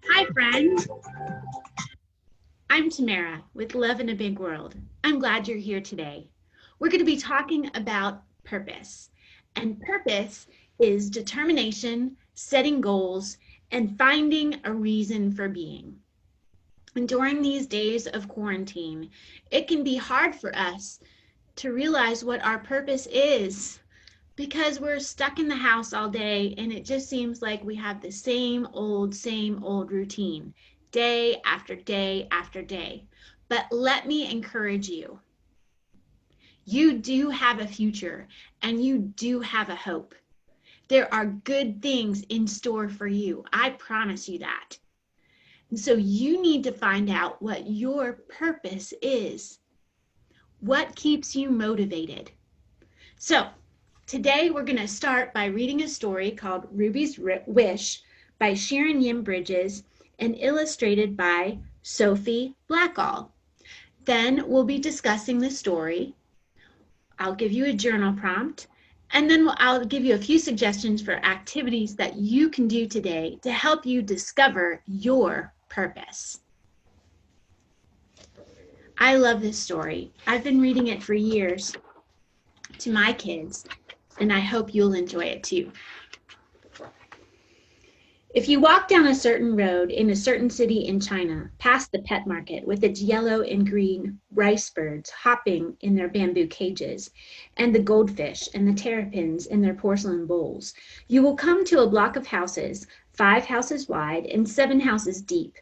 Hi, friends. I'm Tamara with Love in a Big World. I'm glad you're here today. We're going to be talking about purpose. And purpose is determination, setting goals, and finding a reason for being. And during these days of quarantine, it can be hard for us to realize what our purpose is because we're stuck in the house all day and it just seems like we have the same old routine, day after day after day. But let me encourage you. You do have a future and you do have a hope. There are good things in store for you. I promise you that. And so you need to find out what your purpose is. What keeps you motivated? So, today we're going to start by reading a story called Ruby's Wish by Sharon Yim Bridges and illustrated by Sophie Blackall. Then we'll be discussing the story. I'll give you a journal prompt, and then I'll give you a few suggestions for activities that you can do today to help you discover your purpose. I love this story. I've been reading it for years to my kids, and I hope you'll enjoy it too. If you walk down a certain road in a certain city in China, past the pet market with its yellow and green rice birds hopping in their bamboo cages, and the goldfish and the terrapins in their porcelain bowls, you will come to a block of houses, 5 houses wide and 7 houses deep.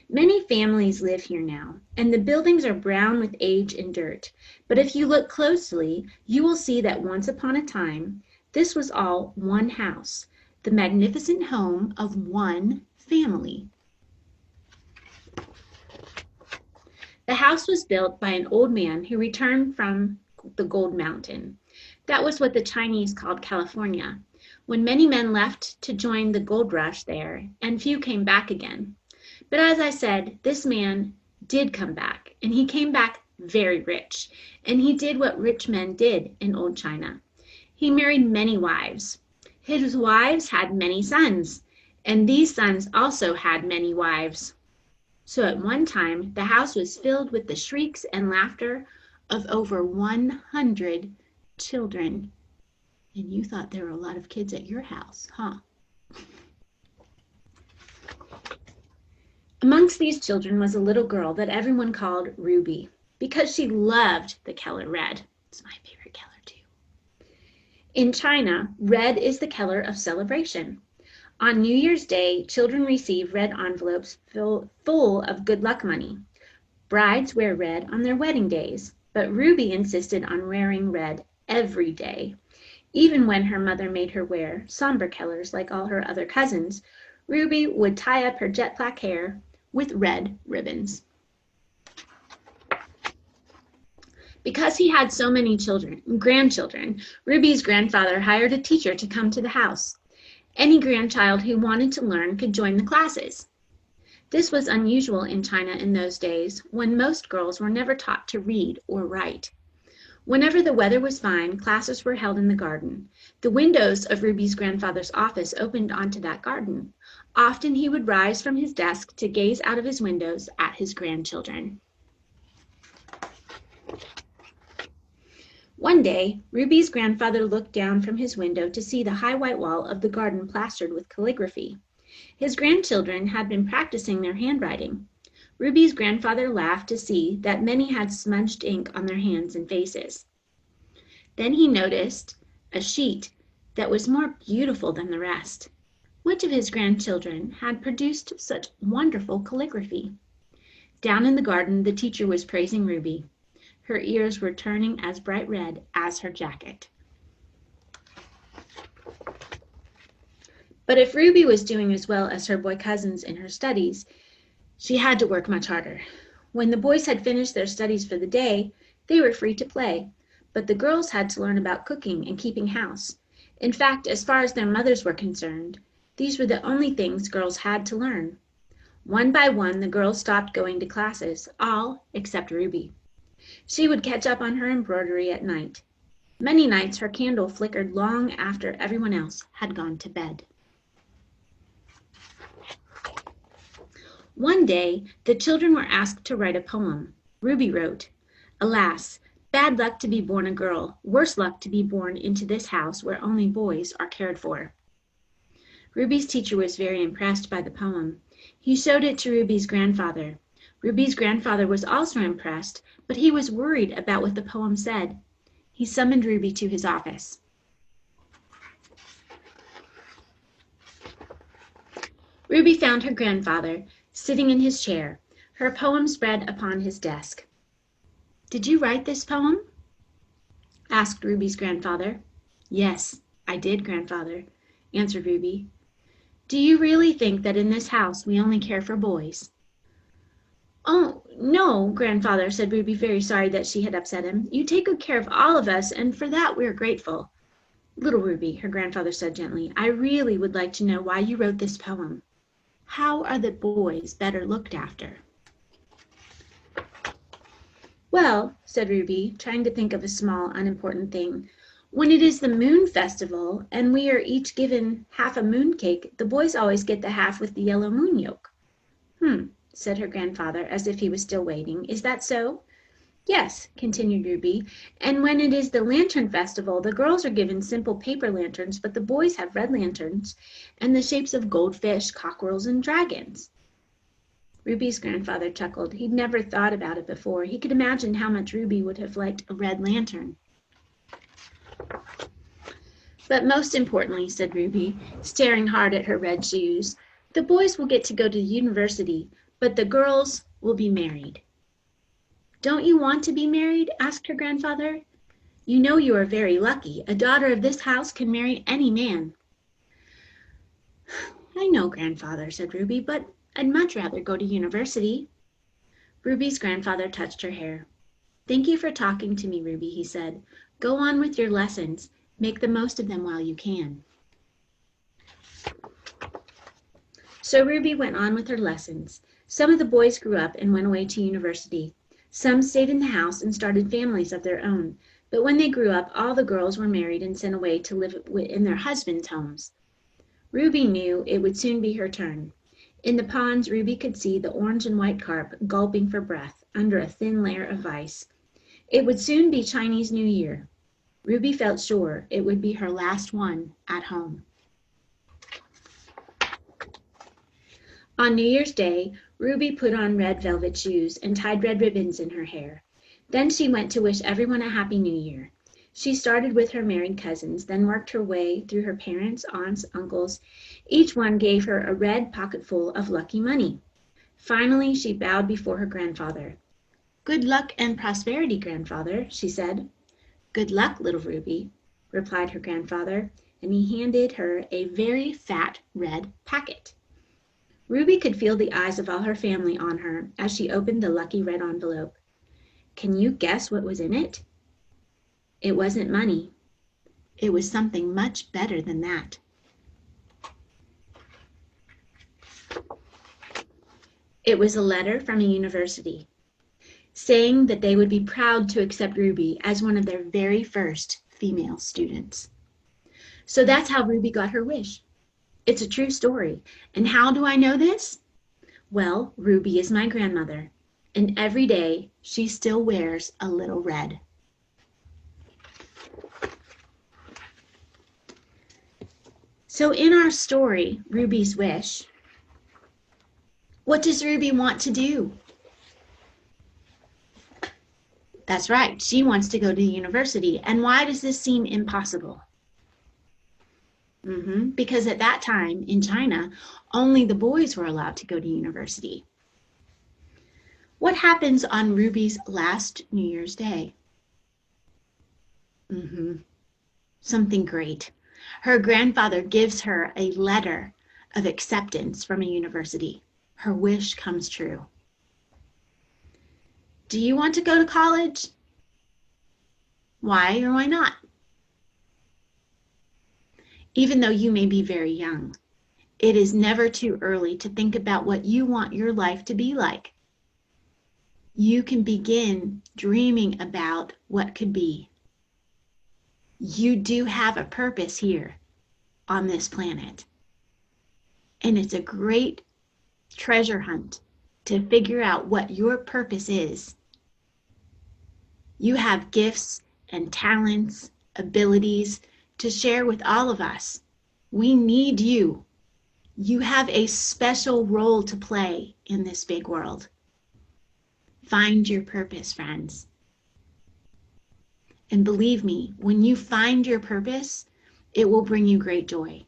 Many families live here now, and the buildings are brown with age and dirt. But if you look closely, you will see that once upon a time, this was all one house, the magnificent home of one family. The house was built by an old man who returned from the Gold Mountain. That was what the Chinese called California, when many men left to join the gold rush there, and few came back again. But as I said, this man did come back, and he came back very rich, and he did what rich men did in old China. He married many wives. His wives had many sons, and these sons also had many wives. So at one time, the house was filled with the shrieks and laughter of over 100 children. And you thought there were a lot of kids at your house, huh? Amongst these children was a little girl that everyone called Ruby because she loved the color red. It's my favorite color too. In China, red is the color of celebration. On New Year's Day, children receive red envelopes full of good luck money. Brides wear red on their wedding days, but Ruby insisted on wearing red every day. Even when her mother made her wear somber colors like all her other cousins, Ruby would tie up her jet black hair with red ribbons. Because he had so many grandchildren, Ruby's grandfather hired a teacher to come to the house. Any grandchild who wanted to learn could join the classes. This was unusual in China in those days, when most girls were never taught to read or write. Whenever the weather was fine, classes were held in the garden. The windows of Ruby's grandfather's office opened onto that garden. Often he would rise from his desk to gaze out of his windows at his grandchildren. One day, Ruby's grandfather looked down from his window to see the high white wall of the garden plastered with calligraphy. His grandchildren had been practicing their handwriting. Ruby's grandfather laughed to see that many had smudged ink on their hands and faces. Then he noticed a sheet that was more beautiful than the rest. Which of his grandchildren had produced such wonderful calligraphy? Down in the garden, the teacher was praising Ruby. Her ears were turning as bright red as her jacket. But if Ruby was doing as well as her boy cousins in her studies, she had to work much harder. When the boys had finished their studies for the day, they were free to play, but the girls had to learn about cooking and keeping house. In fact, as far as their mothers were concerned, these were the only things girls had to learn. One by one, the girls stopped going to classes, all except Ruby. She would catch up on her embroidery at night. Many nights her candle flickered long after everyone else had gone to bed. One day, the children were asked to write a poem. Ruby wrote, "Alas, bad luck to be born a girl, worse luck to be born into this house where only boys are cared for." Ruby's teacher was very impressed by the poem. He showed it to Ruby's grandfather. Ruby's grandfather was also impressed, but he was worried about what the poem said. He summoned Ruby to his office. Ruby found her grandfather sitting in his chair, her poem spread upon his desk. "Did you write this poem?" asked Ruby's grandfather. "Yes, I did, grandfather," answered Ruby. "Do you really think that in this house we only care for boys?" "Oh, no, grandfather," said Ruby, very sorry that she had upset him. "You take good care of all of us, and for that we are grateful." "Little Ruby," her grandfather said gently, "I really would like to know why you wrote this poem. How are the boys better looked after?" "Well," said Ruby, trying to think of a small, unimportant thing, "when it is the moon festival and we are each given half a moon cake, the boys always get the half with the yellow moon yolk." Said her grandfather, as if he was still waiting. "Is that so?" "Yes," continued Ruby, "and when it is the lantern festival, the girls are given simple paper lanterns, but the boys have red lanterns and the shapes of goldfish, cockerels, and dragons." Ruby's grandfather chuckled. He'd never thought about it before. He could imagine how much Ruby would have liked a red lantern. "But most importantly," said Ruby, staring hard at her red shoes, "the boys will get to go to university, but the girls will be married." "Don't you want to be married?" asked her grandfather. "You know you are very lucky. A daughter of this house can marry any man." "I know, grandfather," said Ruby, "but I'd much rather go to university." Ruby's grandfather touched her hair. "Thank you for talking to me, Ruby," he said. "Go on with your lessons. Make the most of them while you can." So Ruby went on with her lessons. Some of the boys grew up and went away to university. Some stayed in the house and started families of their own. But when they grew up, all the girls were married and sent away to live in their husbands' homes. Ruby knew it would soon be her turn. In the ponds, Ruby could see the orange and white carp gulping for breath under a thin layer of ice. It would soon be Chinese New Year. Ruby felt sure it would be her last one at home. On New Year's Day, Ruby put on red velvet shoes and tied red ribbons in her hair. Then she went to wish everyone a Happy New Year. She started with her married cousins, then worked her way through her parents, aunts, uncles. Each one gave her a red pocketful of lucky money. Finally, she bowed before her grandfather. "Good luck and prosperity, grandfather," she said. "Good luck, little Ruby," replied her grandfather, and he handed her a very fat red packet. Ruby could feel the eyes of all her family on her as she opened the lucky red envelope. Can you guess what was in it? It wasn't money. It was something much better than that. It was a letter from a university saying that they would be proud to accept Ruby as one of their very first female students. So that's how Ruby got her wish. It's a true story. And how do I know this? Well, Ruby is my grandmother, and every day she still wears a little red. So in our story, Ruby's wish, what does Ruby want to do? That's right, she wants to go to university. And why does this seem impossible? Because at that time in China, only the boys were allowed to go to university. What happens on Ruby's last New Year's Day? Something great. Her grandfather gives her a letter of acceptance from a university. Her wish comes true. Do you want to go to college? Why or why not? Even though you may be very young, it is never too early to think about what you want your life to be like. You can begin dreaming about what could be. You do have a purpose here on this planet. And it's a great treasure hunt to figure out what your purpose is. You have gifts and talents, abilities to share with all of us. We need you. You have a special role to play in this big world. Find your purpose, friends. And believe me, when you find your purpose, it will bring you great joy.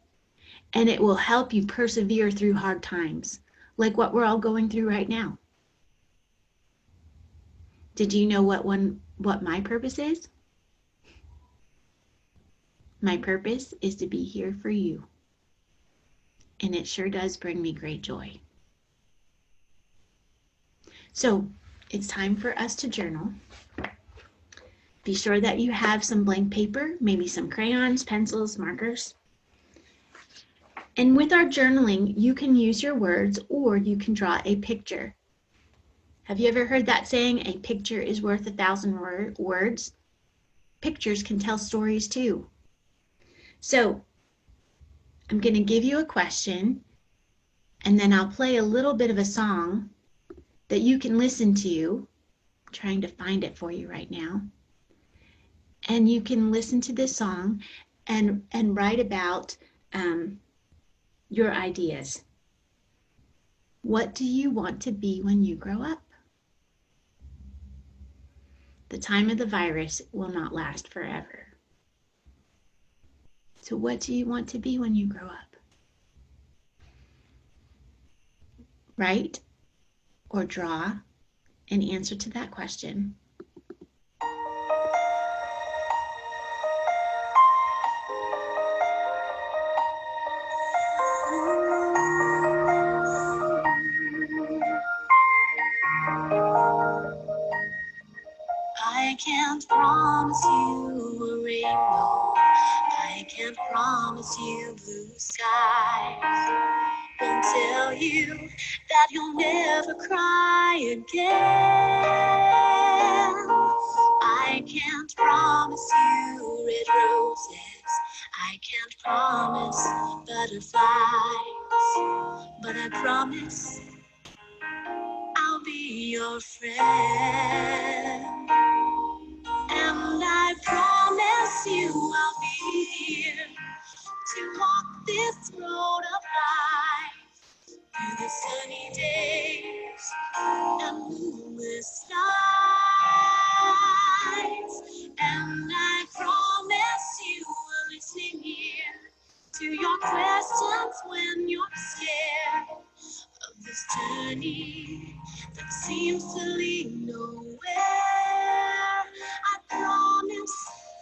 And it will help you persevere through hard times, like what we're all going through right now. Did you know what my purpose is? My purpose is to be here for you. And it sure does bring me great joy. So it's time for us to journal. Be sure that you have some blank paper, maybe some crayons, pencils, markers. And with our journaling, you can use your words or you can draw a picture. Have you ever heard that saying, a picture is worth 1,000 words? Pictures can tell stories too. So I'm going to give you a question, and then I'll play a little bit of a song that you can listen to. I'm trying to find it for you right now. And you can listen to this song and write about your ideas. What do you want to be when you grow up? The time of the virus will not last forever. So what do you want to be when you grow up? Write or draw an answer to that question. I can't promise you a rainbow. I can't promise you blue skies. Won't tell you that you'll never cry again. I can't promise you red roses. I can't promise butterflies. But I promise I'll be your friend. And I promise you I'll be here to walk this road of life through the sunny days and moonless nights. And I promise you I'll listen here to your questions when you're scared of this journey that seems to lead nowhere. I promise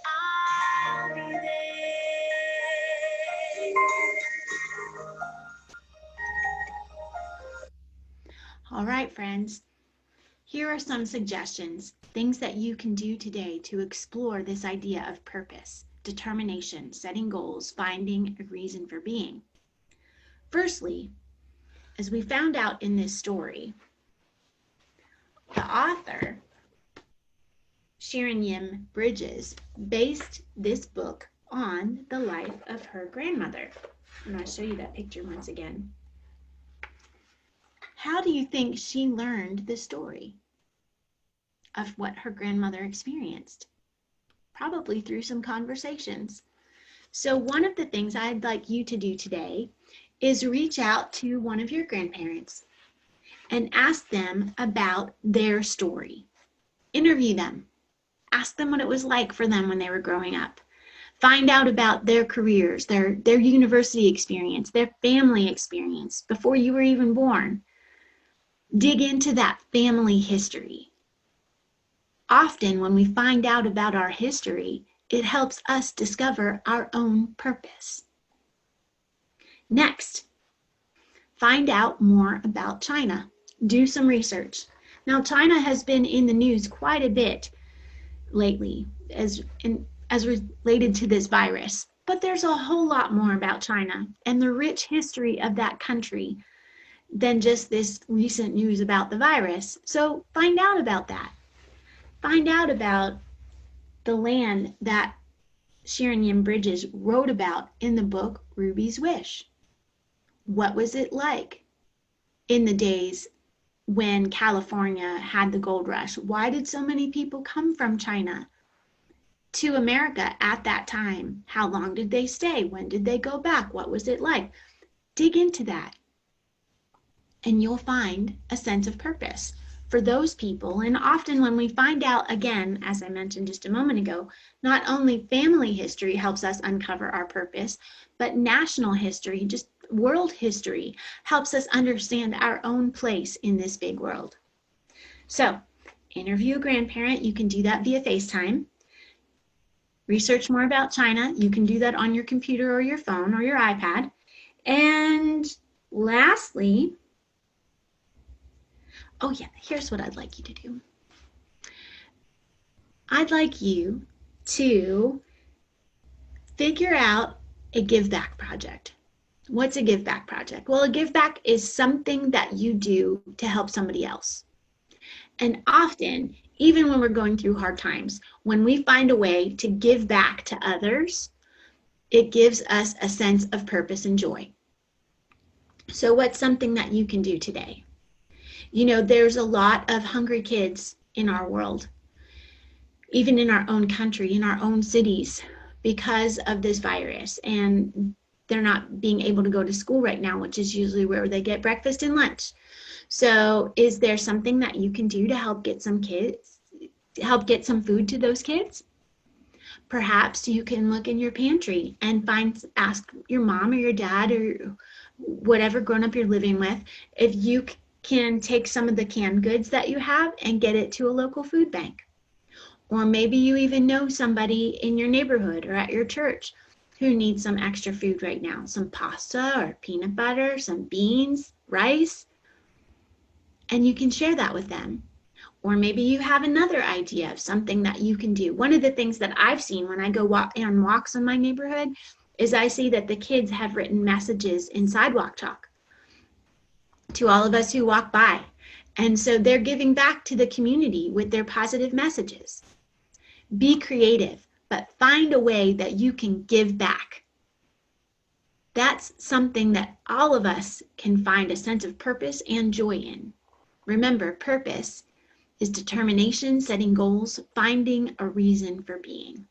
I'll be there. All right, friends. Here are some suggestions, things that you can do today to explore this idea of purpose, determination, setting goals, finding a reason for being. Firstly, as we found out in this story, the author, Sharon Yim Bridges, based this book on the life of her grandmother. And I'll show you that picture once again. How do you think she learned the story of what her grandmother experienced? Probably through some conversations. So one of the things I'd like you to do today is reach out to one of your grandparents and ask them about their story. Interview them. Ask them what it was like for them when they were growing up. Find out about their careers, their university experience, their family experience before you were even born. Dig into that family history. Often when we find out about our history, it helps us discover our own purpose. Next, find out more about China. Do some research. Now, China has been in the news quite a bit lately as related to this virus, but there's a whole lot more about China and the rich history of that country than just this recent news about the virus. So find out about that. Find out about the land that Sharon Yim Bridges wrote about in the book Ruby's Wish. What was it like in the days when California had the gold rush? Why did so many people come from China to America at that time? How long did they stay? When did they go back? What was it like? Dig into that, and you'll find a sense of purpose for those people. And often when we find out, again, as I mentioned just a moment ago, not only family history helps us uncover our purpose, but national history, just world history, helps us understand our own place in this big world. So, interview a grandparent. You can do that via FaceTime. Research more about China. You can do that on your computer or your phone or your iPad. And lastly, oh yeah, here's what I'd like you to do. I'd like you to figure out a give back project. What's a give back project? Well, a give back is something that you do to help somebody else. And often, even when we're going through hard times, when we find a way to give back to others, it gives us a sense of purpose and joy. So what's something that you can do today? You know, there's a lot of hungry kids in our world, even in our own country, in our own cities, because of this virus. And they're not being able to go to school right now, which is usually where they get breakfast and lunch. So is there something that you can do to help get some food to those kids? Perhaps you can look in your pantry and ask your mom or your dad or whatever grown-up you're living with if you can take some of the canned goods that you have and get it to a local food bank. Or maybe you even know somebody in your neighborhood or at your church who needs some extra food right now, some pasta or peanut butter, some beans, rice, and you can share that with them. Or maybe you have another idea of something that you can do. One of the things that I've seen when I go on walks in my neighborhood is I see that the kids have written messages in sidewalk chalk to all of us who walk by. And so they're giving back to the community with their positive messages. Be creative, but find a way that you can give back. That's something that all of us can find a sense of purpose and joy in. Remember, purpose is determination, setting goals, finding a reason for being.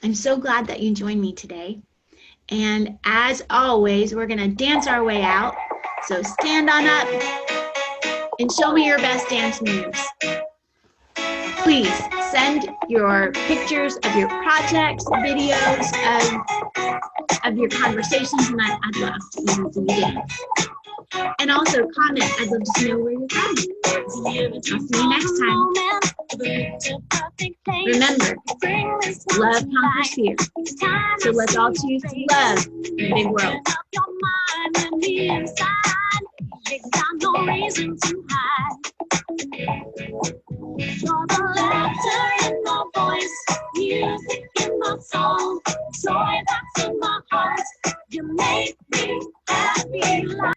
I'm so glad that you joined me today. And as always, we're going to dance our way out. So stand on up and show me your best dance moves. Please send your pictures of your projects, videos of your conversations, and I'd love to even see you dance. And also comment. I'd love to know where you're from. I'll see you next time. Remember, love conquers fear. So let's all choose to love in the big world. Got no reason to hide. You're the